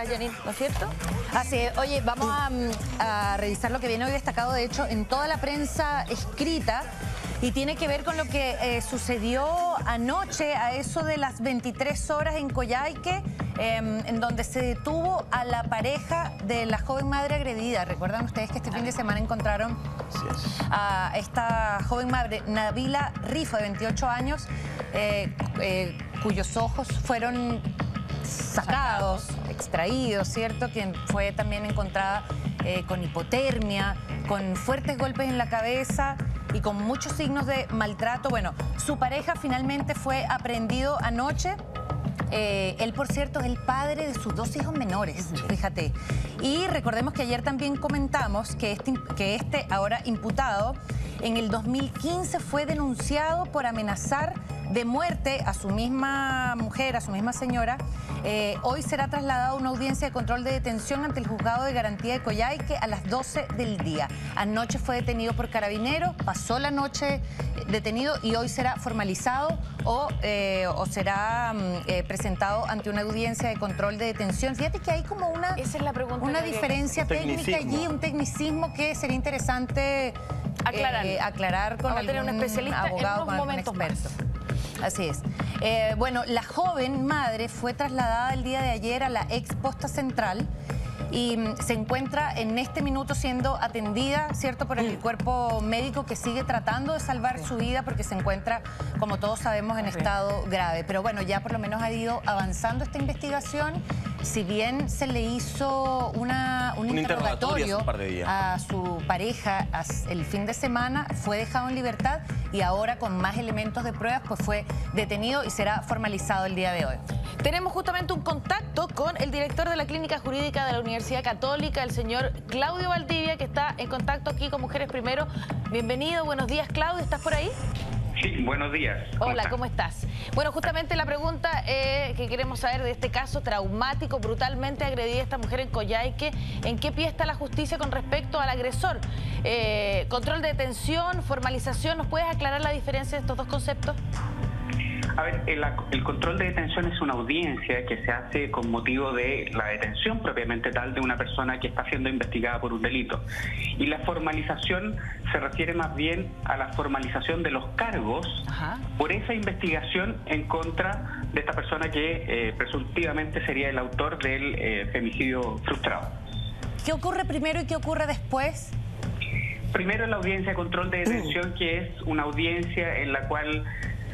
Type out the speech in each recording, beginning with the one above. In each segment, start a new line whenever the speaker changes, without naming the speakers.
Janine, ¿no es cierto?
Así es. Oye, vamos a revisar lo que viene hoy destacado, de hecho, en toda la prensa escrita, y tiene que ver con lo que sucedió anoche a eso de las 23 horas en Coyhaique, en donde se detuvo a la pareja de la joven madre agredida. Recuerdan ustedes que este fin de semana encontraron a esta joven madre, Nabila Rifa, de 28 años, cuyos ojos fueron sacados, extraídos, ¿cierto? Quien fue también encontrada con hipotermia, con fuertes golpes en la cabeza y con muchos signos de maltrato. Bueno, su pareja finalmente fue aprehendido anoche. Él, por cierto, es el padre de sus 2 hijos menores, fíjate. Y recordemos que ayer también comentamos que este ahora imputado, en el 2015 fue denunciado por amenazar de muerte a su misma mujer, a su misma señora. Hoy será trasladado a una audiencia de control de detención ante el Juzgado de Garantía de Coyhaique a las 12 del día. Anoche fue detenido por Carabineros, pasó la noche detenido y hoy será formalizado o será presentado ante una audiencia de control de detención. Fíjate que hay como una,
esa es la pregunta,
una diferencia técnica allí, un tecnicismo que sería interesante aclarar con algún abogado, con algún experto. Así es. Bueno, la joven madre fue trasladada el día de ayer a la ex posta central y se encuentra en este minuto siendo atendida, ¿cierto?, por el cuerpo médico, que sigue tratando de salvar su vida porque se encuentra, como todos sabemos, en estado grave. Pero bueno, ya por lo menos ha ido avanzando esta investigación. Si bien se le hizo un interrogatorio a su pareja el fin de semana, fue dejado en libertad y ahora con más elementos de pruebas pues fue detenido y será formalizado el día de hoy.
Tenemos justamente un contacto con el director de la Clínica Jurídica de la Universidad Católica, el señor Claudio Valdivia, que está en contacto aquí con Mujeres Primero. Bienvenido, buenos días, Claudio, ¿estás por ahí?
Sí, buenos días.
Hola, ¿cómo estás? Bueno, justamente la pregunta que queremos saber de este caso traumático, brutalmente agredida esta mujer en Coyhaique, ¿en qué pie está la justicia con respecto al agresor? Control de detención, formalización, ¿nos puedes aclarar la diferencia de estos dos conceptos?
A ver, el control de detención es una audiencia que se hace con motivo de la detención propiamente tal de una persona que está siendo investigada por un delito. Y la formalización se refiere más bien a la formalización de los cargos por esa investigación en contra de esta persona que presuntivamente sería el autor del femicidio frustrado.
¿Qué ocurre primero y qué ocurre después?
Primero la audiencia de control de detención, que es una audiencia en la cual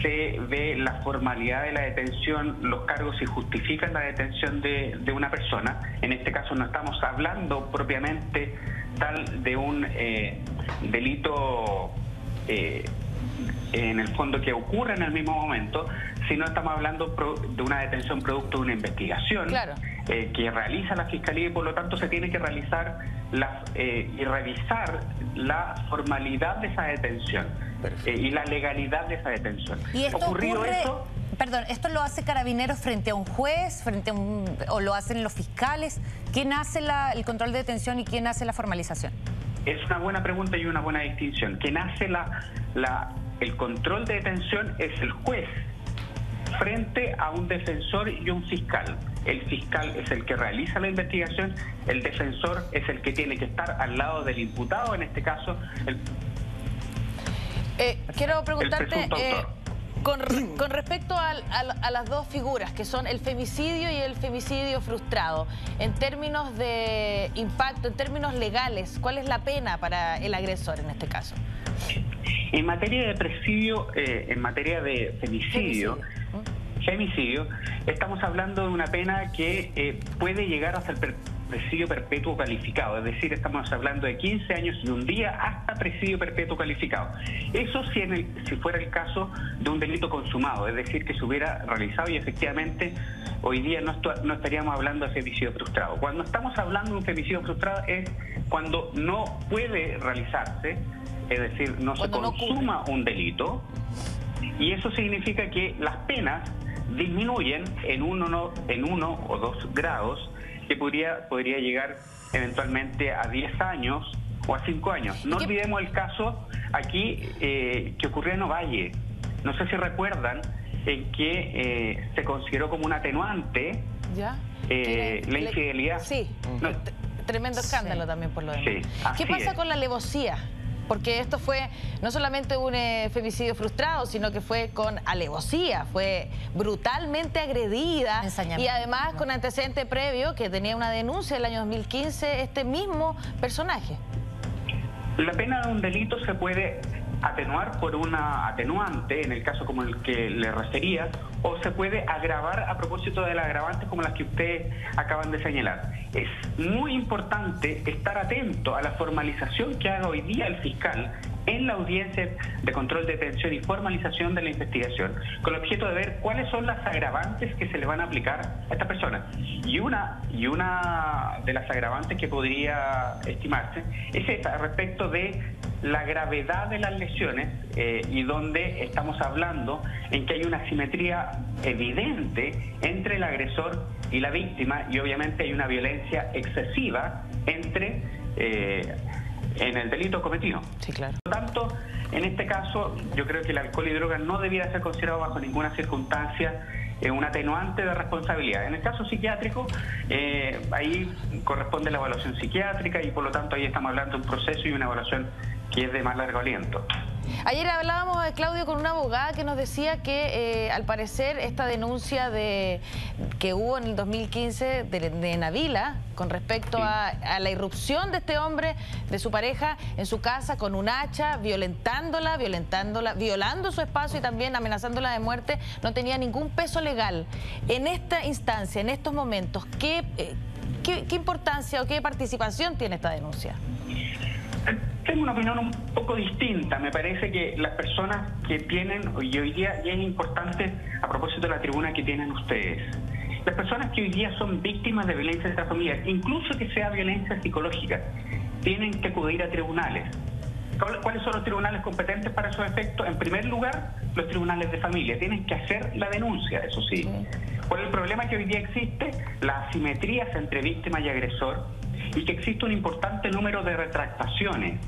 se ve la formalidad de la detención, los cargos y justifican la detención de una persona. En este caso no estamos hablando propiamente tal de un delito en el fondo que ocurre en el mismo momento, sino estamos hablando de una detención producto de una investigación que realiza la Fiscalía y por lo tanto se tiene que realizar y revisar la formalidad de esa detención y la legalidad de esa detención.
¿Y esto ocurre, perdón, esto lo hace Carabineros frente a un juez, o lo hacen los fiscales? ¿Quién hace el control de detención y quién hace la formalización?
Es una buena pregunta y una buena distinción. Quien hace el control de detención es el juez frente a un defensor y un fiscal. El fiscal es el que realiza la investigación, el defensor es el que tiene que estar al lado del imputado, en este caso
quiero preguntarte con respecto a las dos figuras, que son el femicidio y el femicidio frustrado, en términos de impacto, en términos legales, ¿cuál es la pena para el agresor en este caso?
En materia de presidio, en materia de femicidio, estamos hablando de una pena que puede llegar hasta el presidio perpetuo calificado, es decir, estamos hablando de 15 años y un día hasta presidio perpetuo calificado. Eso si fuera el caso de un delito consumado, es decir, que se hubiera realizado y efectivamente hoy día no estaríamos hablando de femicidio frustrado. Cuando estamos hablando de un femicidio frustrado es cuando no puede realizarse, es decir, no se consuma un delito, y eso significa que las penas disminuyen en uno o 2 grados, que podría llegar eventualmente a 10 años o a 5 años. No olvidemos el caso aquí que ocurrió en Ovalle. No sé si recuerdan en que se consideró como un atenuante la infidelidad.
Sí, tremendo escándalo también por lo demás.
Sí,
¿Qué pasa con la alevosía? Porque esto fue no solamente un femicidio frustrado, sino que fue con alevosía, fue brutalmente agredida y además con antecedente previo que tenía una denuncia del año 2015 este mismo personaje.
La pena de un delito se puede atenuar por una atenuante, en el caso como el que le refería, o se puede agravar a propósito de las agravantes como las que ustedes acaban de señalar. Es muy importante estar atento a la formalización que haga hoy día el fiscal en la audiencia de control de detención y formalización de la investigación, con el objeto de ver cuáles son las agravantes que se le van a aplicar a esta persona. Y una de las agravantes que podría estimarse es esta, respecto de la gravedad de las lesiones y donde estamos hablando en que hay una asimetría evidente entre el agresor y la víctima y obviamente hay una violencia excesiva en el delito cometido.
Sí, claro.
Por lo tanto, en este caso, yo creo que el alcohol y drogas no debiera ser considerado bajo ninguna circunstancia un atenuante de responsabilidad. En el caso psiquiátrico, ahí corresponde la evaluación psiquiátrica y por lo tanto ahí estamos hablando de un proceso y una evaluación que es de más largo aliento.
Ayer hablábamos, Claudio, con una abogada que nos decía que al parecer esta denuncia que hubo en el 2015 de Nabila con respecto a la irrupción de este hombre, de su pareja, en su casa con un hacha, violando su espacio y también amenazándola de muerte, no tenía ningún peso legal. En esta instancia, en estos momentos, ¿qué importancia o qué participación tiene esta denuncia?
Tengo una opinión un poco distinta. Me parece que las personas que tienen, y hoy día ya es importante a propósito de la tribuna que tienen ustedes, las personas que hoy día son víctimas de violencia intrafamiliar, incluso que sea violencia psicológica, tienen que acudir a tribunales. ¿Cuáles son los tribunales competentes para esos efectos? En primer lugar, los tribunales de familia. Tienen que hacer la denuncia, eso sí. ¿Cuál es el problema que hoy día existe? Las asimetrías entre víctima y agresor y que existe un importante número de retractaciones,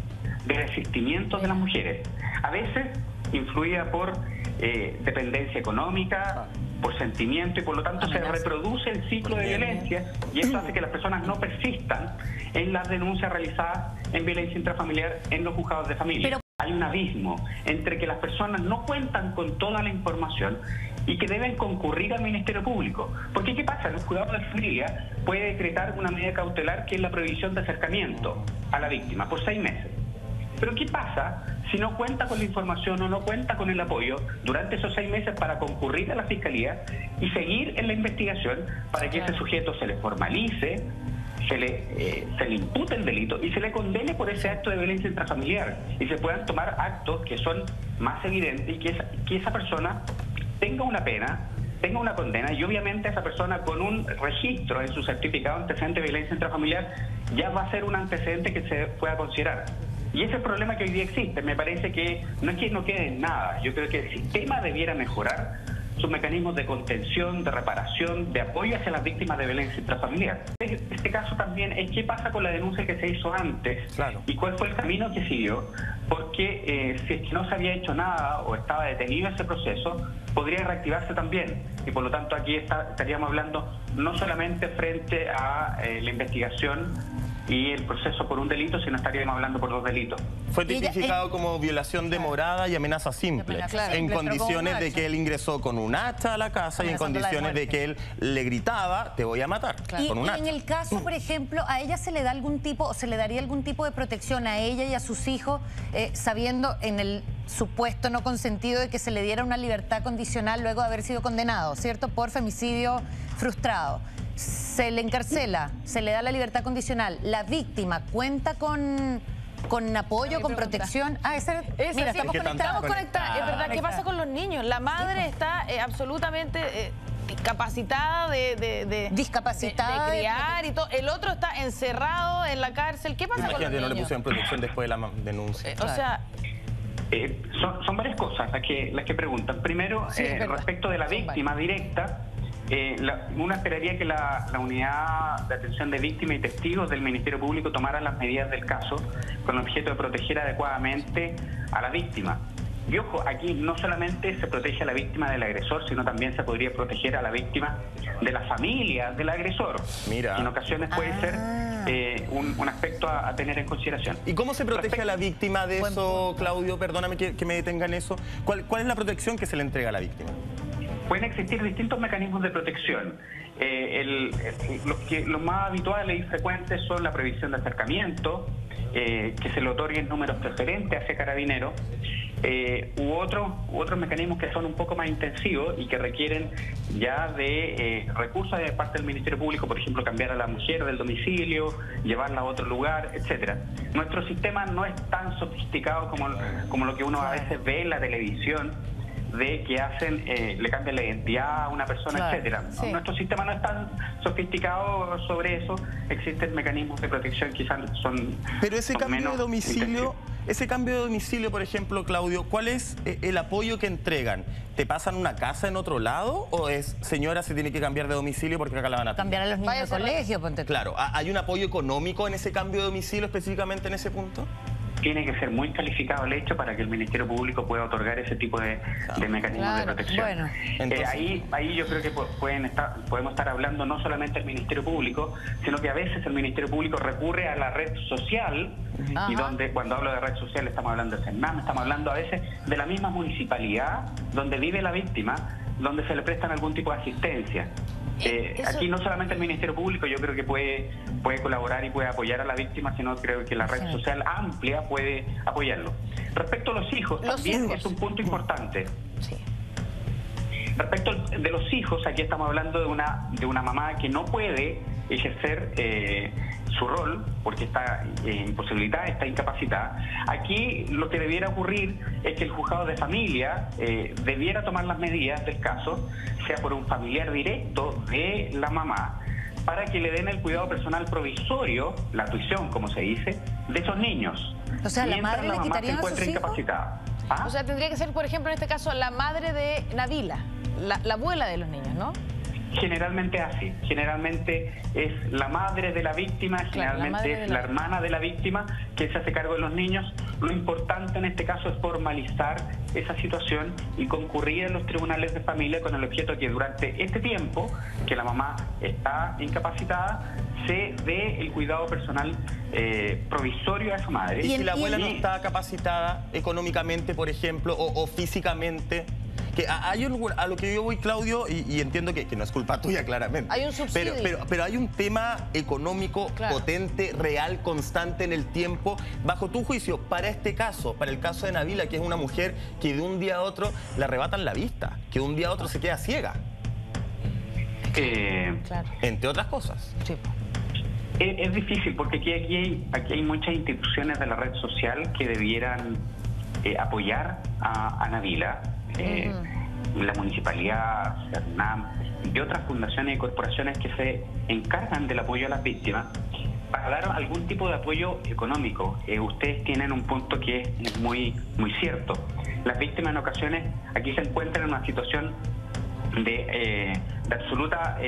de resistimientos de las mujeres. A veces influida por dependencia económica, por sentimiento y por lo tanto se reproduce el ciclo de violencia y eso hace que las personas no persistan en las denuncias realizadas en violencia intrafamiliar en los juzgados de familia. Hay un abismo entre que las personas no cuentan con toda la información y que deben concurrir al Ministerio Público. Porque ¿qué pasa? El juzgado de familia puede decretar una medida cautelar que es la prohibición de acercamiento a la víctima por 6 meses. Pero ¿qué pasa si no cuenta con la información o no cuenta con el apoyo durante esos 6 meses para concurrir a la Fiscalía y seguir en la investigación para que ese sujeto se le formalice, se le impute el delito y se le condene por ese acto de violencia intrafamiliar y se puedan tomar actos que son más evidentes y que esa persona tenga una pena, tenga una condena y obviamente esa persona con un registro en su certificado antecedente de violencia intrafamiliar ya va a ser un antecedente que se pueda considerar. Y ese es el problema que hoy día existe. Me parece que no es que no quede en nada. Yo creo que el sistema debiera mejorar sus mecanismos de contención, de reparación, de apoyo hacia las víctimas de violencia intrafamiliar. Este caso también es qué pasa con la denuncia que se hizo antes y cuál fue el camino que siguió, porque si es que no se había hecho nada o estaba detenido ese proceso, podría reactivarse también. Y por lo tanto aquí estaríamos hablando no solamente frente a la investigación y el proceso por un delito, sino estaríamos hablando por 2 delitos.
Fue tipificado como violación de morada y amenaza simple, en condiciones de que él ingresó con un hacha a la casa y en condiciones de que él le gritaba, te voy a matar, con un hacha.
Y en el caso, por ejemplo, ¿a ella se le da algún tipo, o se le daría algún tipo de protección a ella y a sus hijos, sabiendo en el supuesto no consentido de que se le diera una libertad condicional luego de haber sido condenado, ¿cierto?, por femicidio frustrado? Se le encarcela, se le da la libertad condicional. ¿La víctima cuenta con apoyo, con protección?
Mira, estamos conectados. Es verdad, ¿qué pasa con los niños? La madre está absolutamente capacitada
discapacitada
de criar y todo. El otro está encerrado en la cárcel. ¿Qué pasa con los niños?
No le pusieron protección después de la denuncia.
O sea...
son varias cosas las que preguntan. Primero, respecto de la víctima directa, uno esperaría que la unidad de atención de víctimas y testigos del Ministerio Público tomara las medidas del caso con el objeto de proteger adecuadamente a la víctima. Y ojo, aquí no solamente se protege a la víctima del agresor, sino también se podría proteger a la víctima de la familia del agresor.
Mira.
En ocasiones puede ser un aspecto a tener en consideración.
¿Y cómo se protege a la víctima de eso, Claudio? Perdóname que me detenga en eso. ¿Cuál es la protección que se le entrega a la víctima?
Pueden existir distintos mecanismos de protección. Los más habituales y frecuentes son la prohibición de acercamiento, que se le otorguen números preferentes hacia Carabineros, u otros mecanismos que son un poco más intensivos y que requieren ya de recursos de parte del Ministerio Público, por ejemplo, cambiar a la mujer del domicilio, llevarla a otro lugar, etcétera. Nuestro sistema no es tan sofisticado como lo que uno a veces ve en la televisión, de que hacen, le cambian la identidad a una persona, etcétera. Sí. Nuestro sistema no es tan sofisticado sobre eso. Existen mecanismos de protección, quizás son.
Pero ese cambio de domicilio, por ejemplo, Claudio, ¿cuál es el apoyo que entregan? ¿Te pasan una casa en otro lado o es, señora, se tiene que cambiar de domicilio porque acá la van a
cambiar a los niños de colegio? Ponte tú.
Claro, ¿hay un apoyo económico en ese cambio de domicilio específicamente en ese punto?
Tiene que ser muy calificado el hecho para que el Ministerio Público pueda otorgar ese tipo de mecanismos de protección. Bueno, entonces, ahí yo creo que podemos estar hablando no solamente del Ministerio Público, sino que a veces el Ministerio Público recurre a la red social, y donde cuando hablo de red social estamos hablando de CERNAM, estamos hablando a veces de la misma municipalidad donde vive la víctima, donde se le prestan algún tipo de asistencia. Aquí no solamente el Ministerio Público, yo creo que puede colaborar y puede apoyar a la víctima, sino creo que la red social amplia puede apoyarlo. Respecto a los hijos, también es un punto importante. Sí. Respecto de los hijos, aquí estamos hablando de una mamá que no puede ejercer su rol porque está imposibilitada, está incapacitada. Aquí lo que debiera ocurrir es que el juzgado de familia debiera tomar las medidas del caso, sea por un familiar directo de la mamá, para que le den el cuidado personal provisorio, la tuición, como se dice, de esos niños.
O sea, ¿la madre le quitaría a sus hijos?
Incapacitada. ¿Ah?
O sea, tendría que ser, por ejemplo, en este caso, la madre de Nabila, la abuela de los niños, ¿no?
Generalmente así, generalmente es la madre de la víctima, generalmente es la hermana de la víctima que se hace cargo de los niños. Lo importante en este caso es formalizar esa situación y concurrir en los tribunales de familia con el objeto de que durante este tiempo que la mamá está incapacitada se dé el cuidado personal provisorio a esa madre.
¿Y si la abuela no está capacitada económicamente, por ejemplo, o físicamente? Que a lo que yo voy, Claudio, y entiendo que no es culpa tuya, claramente.
Hay un subsidio.
Pero hay un tema económico potente, real, constante en el tiempo. Bajo tu juicio, para este caso, para el caso de Nabila, que es una mujer que de un día a otro le arrebatan la vista, que de un día a otro se queda ciega. Entre otras cosas. Sí.
Es difícil porque aquí hay muchas instituciones de la red social que debieran apoyar a Nabila. La municipalidad, CERNAM y otras fundaciones y corporaciones que se encargan del apoyo a las víctimas para dar algún tipo de apoyo económico. Ustedes tienen un punto que es muy cierto. Las víctimas en ocasiones aquí se encuentran en una situación de absoluta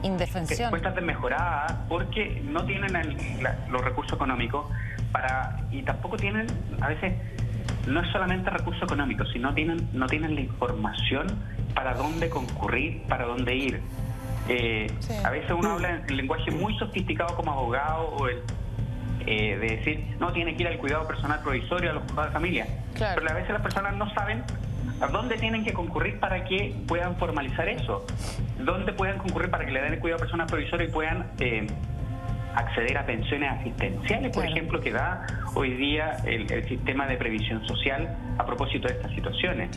indefensión,
cuentas desmejoradas porque no tienen los recursos económicos y tampoco tienen a veces. No es solamente recursos económicos, sino no tienen la información para dónde concurrir, para dónde ir. A veces uno habla en lenguaje muy sofisticado como abogado o de decir, no, tiene que ir al cuidado personal provisorio, a los juzgados de familia. Claro. Pero a veces las personas no saben a dónde tienen que concurrir para que puedan formalizar eso. Dónde pueden concurrir para que le den el cuidado personal provisorio y puedan acceder a pensiones asistenciales, por ejemplo, que da hoy día el sistema de previsión social a propósito de estas situaciones.